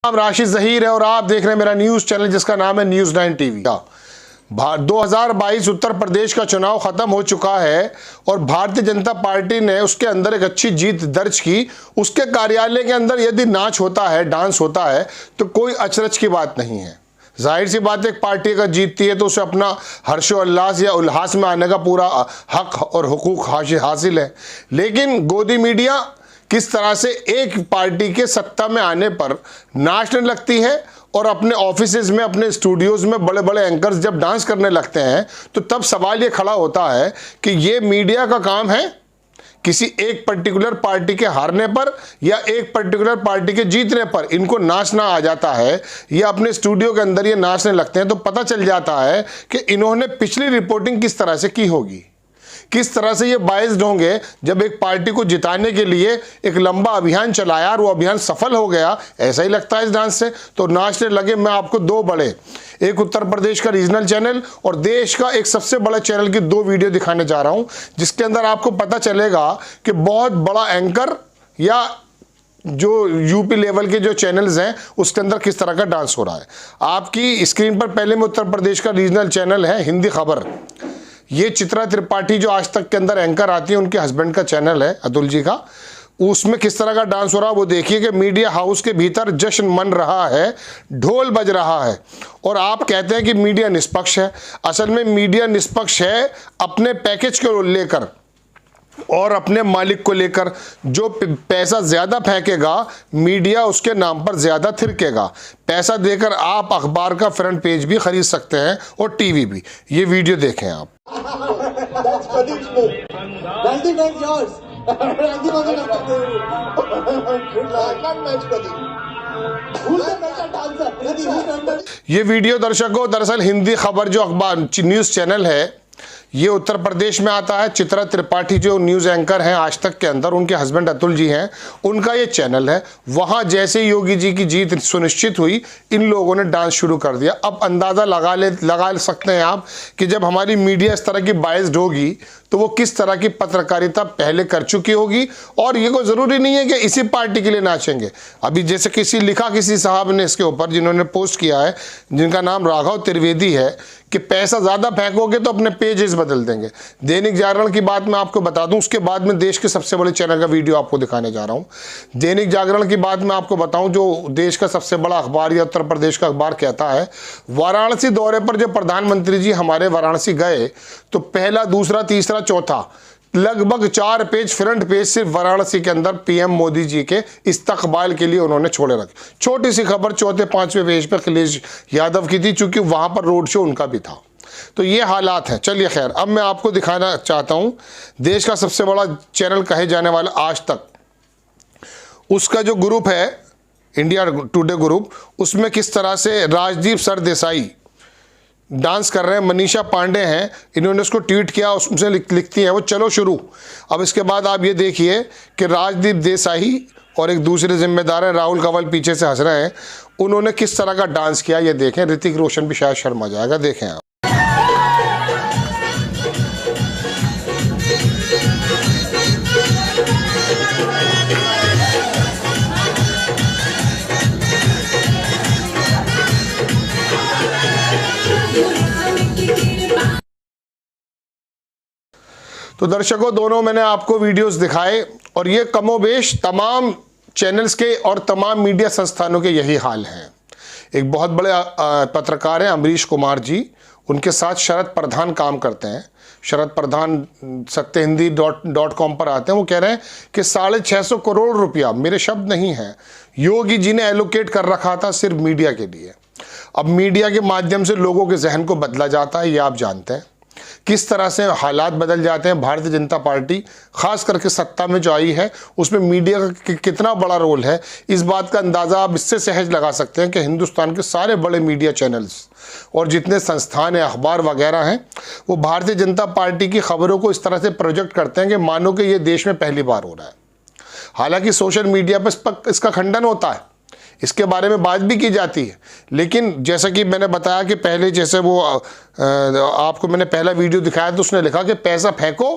नाम राशिद जहीर है और आप देख रहे हैं मेरा न्यूज चैनल जिसका नाम है न्यूज 9 टीवी। 2022 उत्तर प्रदेश का चुनाव खत्म हो चुका है और भारतीय जनता पार्टी ने उसके अंदर एक अच्छी जीत दर्ज की। उसके कार्यालय के अंदर यदि नाच होता है, डांस होता है तो कोई अचरज की बात नहीं है। जाहिर सी बात है, एक पार्टी अगर जीतती है तो उसे अपना हर्षोल्लास या उल्लास में आने का पूरा हक और हुकूक हासिल है। लेकिन गोदी मीडिया किस तरह से एक पार्टी के सत्ता में आने पर नाचने लगती है और अपने ऑफिसेज में, अपने स्टूडियोज में बड़े बड़े एंकर्स जब डांस करने लगते हैं तो तब सवाल ये खड़ा होता है कि ये मीडिया का काम है किसी एक पर्टिकुलर पार्टी के हारने पर या एक पर्टिकुलर पार्टी के जीतने पर इनको नाचना आ जाता है या अपने स्टूडियो के अंदर ये नाचने लगते हैं तो पता चल जाता है कि इन्होंने पिछली रिपोर्टिंग किस तरह से की होगी, किस तरह से ये बाइस्ड होंगे। जब एक पार्टी को जिताने के लिए एक लंबा अभियान चलाया और वो अभियान सफल हो गया, ऐसा ही लगता है इस डांस से, तो नाचने लगे। मैं आपको दो बड़े, एक उत्तर प्रदेश का रीजनल चैनल और देश का एक सबसे बड़ा चैनल की दो वीडियो दिखाने जा रहा हूं, जिसके अंदर आपको पता चलेगा कि बहुत बड़ा एंकर या जो यूपी लेवल के जो चैनल्स हैं उसके अंदर किस तरह का डांस हो रहा है। आपकी स्क्रीन पर पहले में उत्तर प्रदेश का रीजनल चैनल है हिंदी खबर। ये चित्रा त्रिपाठी जो आज तक के अंदर एंकर आती है, उनके हस्बैंड का चैनल है अतुल जी का। उसमें किस तरह का डांस हो रहा है वो देखिए कि मीडिया हाउस के भीतर जश्न मन रहा है, ढोल बज रहा है और आप कहते हैं कि मीडिया निष्पक्ष है। असल में मीडिया निष्पक्ष है अपने पैकेज को लेकर और अपने मालिक को लेकर। जो पैसा ज्यादा फेंकेगा मीडिया उसके नाम पर ज्यादा थिरकेगा। पैसा देकर आप अखबार का फ्रंट पेज भी खरीद सकते हैं और टीवी भी। ये वीडियो देखें आप। ये वीडियो दर्शकों दरअसल हिंदी खबर जो अखबार न्यूज चैनल है ये उत्तर प्रदेश में आता है। चित्रा त्रिपाठी जो न्यूज़ एंकर हैं आज तक के अंदर, उनके हस्बैंड अतुल जी हैं, उनका ये चैनल है। वहाँ जैसे योगी जी की जीत सुनिश्चित हुई, इन लोगों ने डांस शुरू कर दिया। अब अंदाज़ा लगा सकते हैं आप कि जब हमारी मीडिया इस तरह की बाइस्ड होगी तो वो किस तरह की पत्रकारिता पहले कर चुकी होगी। और ये कोई ज़रूरी नहीं है कि इसी पार्टी के लिए नाचेंगे। अभी जैसे किसी साहब ने इसके ऊपर जिन्होंने पोस्ट किया है, जिनका नाम राघव त्रिवेदी है, कि पैसा ज़्यादा फेंकोगे तो अपने पेजेस बदल देंगे। दैनिक जागरण की बात मैं आपको बता दूं, उसके बाद में देश के सबसे बड़े चैनल का वीडियो आपको दिखाने जा रहा हूं। दैनिक जागरण की बात मैं आपको बताऊं, जो देश का सबसे बड़ा अखबार या उत्तर प्रदेश का अखबार कहता है, वाराणसी दौरे पर जब प्रधानमंत्री जी हमारे वाराणसी गए तो पहला, दूसरा, तीसरा, चौथा लगभग 4 पेज फ्रंट पेज सिर्फ वाराणसी के अंदर पीएम मोदी जी के इस्तकबाल के लिए उन्होंने छोड़े रखे। छोटी सी खबर चौथे 5वें पेज पर अखिलेश यादव की थी, चूंकि वहां पर रोड शो उनका भी था। तो ये हालात हैं। चलिए खैर, अब मैं आपको दिखाना चाहता हूं देश का सबसे बड़ा चैनल कहे जाने वाला आज तक, उसका जो ग्रुप है इंडिया टुडे ग्रुप, उसमें किस तरह से राजदीप सरदेसाई डांस कर रहे हैं। मनीषा पांडे हैं, इन्होंने उसको ट्वीट किया, उसमें लिखती है वो चलो शुरू। अब इसके बाद आप ये देखिए कि राजदीप देसाई और एक दूसरे जिम्मेदार हैं राहुल कंवल पीछे से हंस रहे हैं, उन्होंने किस तरह का डांस किया ये देखें। ऋतिक रोशन भी शायद शर्मा जाएगा, देखें आप। तो दर्शकों, दोनों मैंने आपको वीडियोस दिखाए और ये कमोबेश तमाम चैनल्स के और तमाम मीडिया संस्थानों के यही हाल हैं। एक बहुत बड़े पत्रकार हैं अमरीश कुमार जी, उनके साथ शरद प्रधान काम करते हैं। शरद प्रधान सत्यहिंदी.com पर आते हैं। वो कह रहे हैं कि 650 करोड़ रुपया, मेरे शब्द नहीं हैं, योगी जी ने एलोकेट कर रखा था सिर्फ मीडिया के लिए। अब मीडिया के माध्यम से लोगों के जहन को बदला जाता है, ये आप जानते हैं। किस तरह से हालात बदल जाते हैं। भारतीय जनता पार्टी खास करके सत्ता में जो आई है उसमें मीडिया का कितना बड़ा रोल है, इस बात का अंदाज़ा आप इससे सहज लगा सकते हैं कि हिंदुस्तान के सारे बड़े मीडिया चैनल्स और जितने संस्थान हैं, अखबार वगैरह हैं, वो भारतीय जनता पार्टी की खबरों को इस तरह से प्रोजेक्ट करते हैं कि मानो कि ये देश में पहली बार हो रहा है। हालांकि सोशल मीडिया पर इसका खंडन होता है, इसके बारे में बात भी की जाती है, लेकिन जैसा कि मैंने बताया कि पहले जैसे वो आपको मैंने पहला वीडियो दिखाया तो उसने लिखा कि पैसा फेंको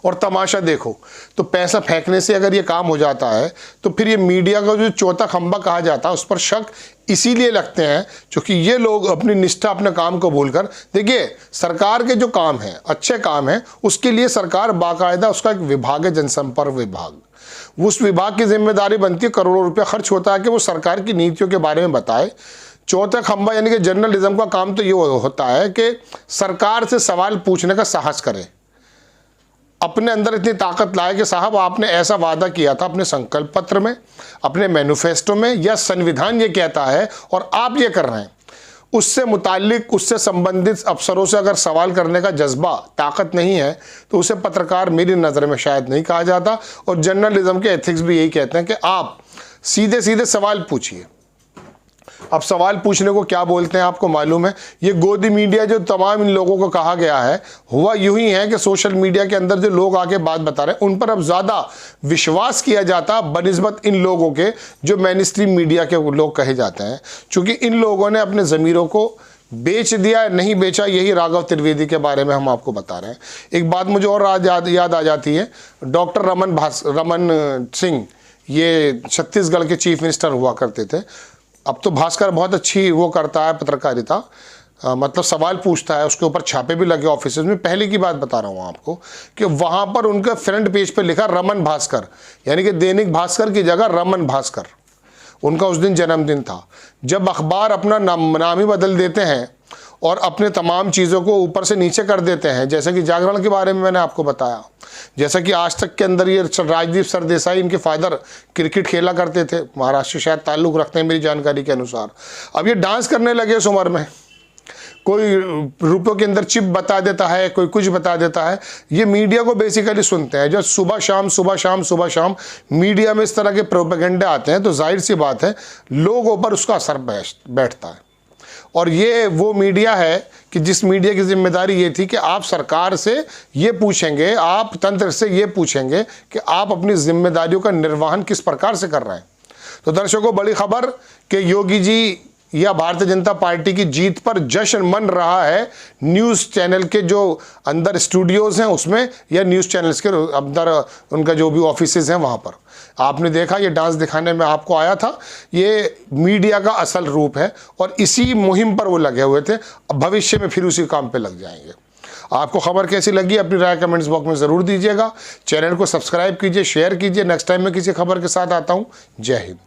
और तमाशा देखो। तो पैसा फेंकने से अगर ये काम हो जाता है तो फिर ये मीडिया का जो चौथा खंभा कहा जाता है उस पर शक इसीलिए लगते हैं क्योंकि ये लोग अपनी निष्ठा अपने काम को भूलकर, देखिए सरकार के जो काम हैं अच्छे काम हैं उसके लिए सरकार बाकायदा उसका एक विभाग है, जनसंपर्क विभाग। उस विभाग की जिम्मेदारी बनती है, करोड़ों रुपया खर्च होता है कि वो सरकार की नीतियों के बारे में बताए। चौथा खंभा यानी कि जर्नलिज्म का काम तो ये होता है कि सरकार से सवाल पूछने का साहस करे, अपने अंदर इतनी ताकत लाए कि साहब आपने ऐसा वादा किया था अपने संकल्प पत्र में, अपने मैनिफेस्टो में, या संविधान ये कहता है और आप ये कर रहे हैं। उससे मुताल्लिक उससे संबंधित अफसरों से अगर सवाल करने का जज्बा ताकत नहीं है तो उसे पत्रकार मेरी नज़र में शायद नहीं कहा जाता। और जर्नलिज्म के एथिक्स भी यही कहते हैं कि आप सीधे सीधे सवाल पूछिए। अब सवाल पूछने को क्या बोलते हैं आपको मालूम है? ये गोदी मीडिया जो तमाम इन लोगों को कहा गया है, हुआ यूं ही है कि सोशल मीडिया के अंदर जो लोग आके बात बता रहे हैं उन पर अब ज़्यादा विश्वास किया जाता बनिस्बत इन लोगों के जो मेनस्ट्रीम मीडिया के लोग कहे जाते हैं, क्योंकि इन लोगों ने अपने ज़मीरों को बेच दिया, नहीं बेचा, यही राघव त्रिवेदी के बारे में हम आपको बता रहे हैं। एक बात मुझे और याद आ जाती है, डॉक्टर रमन सिंह, ये छत्तीसगढ़ के चीफ मिनिस्टर हुआ करते थे। अब तो भास्कर बहुत अच्छी वो करता है पत्रकारिता, मतलब सवाल पूछता है, उसके ऊपर छापे भी लगे ऑफिस में। पहले की बात बता रहा हूँ आपको कि वहाँ पर उनके फ्रंट पेज पे लिखा रमन भास्कर, यानी कि दैनिक भास्कर की जगह रमन भास्कर। उनका उस दिन जन्मदिन था। जब अखबार अपना नाम ही बदल देते हैं और अपने तमाम चीज़ों को ऊपर से नीचे कर देते हैं, जैसे कि जागरण के बारे में मैंने आपको बताया, जैसा कि आज तक के अंदर ये राजदीप सरदेसाई इनके फादर क्रिकेट खेला करते थे, महाराष्ट्र से शायद ताल्लुक़ रखते हैं मेरी जानकारी के अनुसार। अब ये डांस करने लगे उस उम्र में, कोई रुपयों के अंदर चिप बता देता है, कोई कुछ बता देता है। ये मीडिया को बेसिकली सुनते हैं। जब सुबह शाम मीडिया में इस तरह के प्रोपेगेंडे आते हैं तो जाहिर सी बात है लोगों पर उसका असर बैठता है। और ये वो मीडिया है कि जिस मीडिया की जिम्मेदारी ये थी कि आप सरकार से ये पूछेंगे, आप तंत्र से ये पूछेंगे कि आप अपनी जिम्मेदारियों का निर्वहन किस प्रकार से कर रहे हैं। तो दर्शकों, बड़ी खबर कि योगी जी या भारतीय जनता पार्टी की जीत पर जश्न मन रहा है न्यूज़ चैनल के जो अंदर स्टूडियोज़ हैं उसमें, या न्यूज़ चैनल्स के अंदर उनका जो भी ऑफिसेज हैं वहाँ पर। आपने देखा ये डांस दिखाने में आपको आया था, ये मीडिया का असल रूप है और इसी मुहिम पर वो लगे हुए थे। अब भविष्य में फिर उसी काम पे लग जाएंगे। आपको खबर कैसी लगी अपनी राय कमेंट्स बॉक्स में ज़रूर दीजिएगा। चैनल को सब्सक्राइब कीजिए, शेयर कीजिए। नेक्स्ट टाइम मैं किसी खबर के साथ आता हूँ। जय हिंद।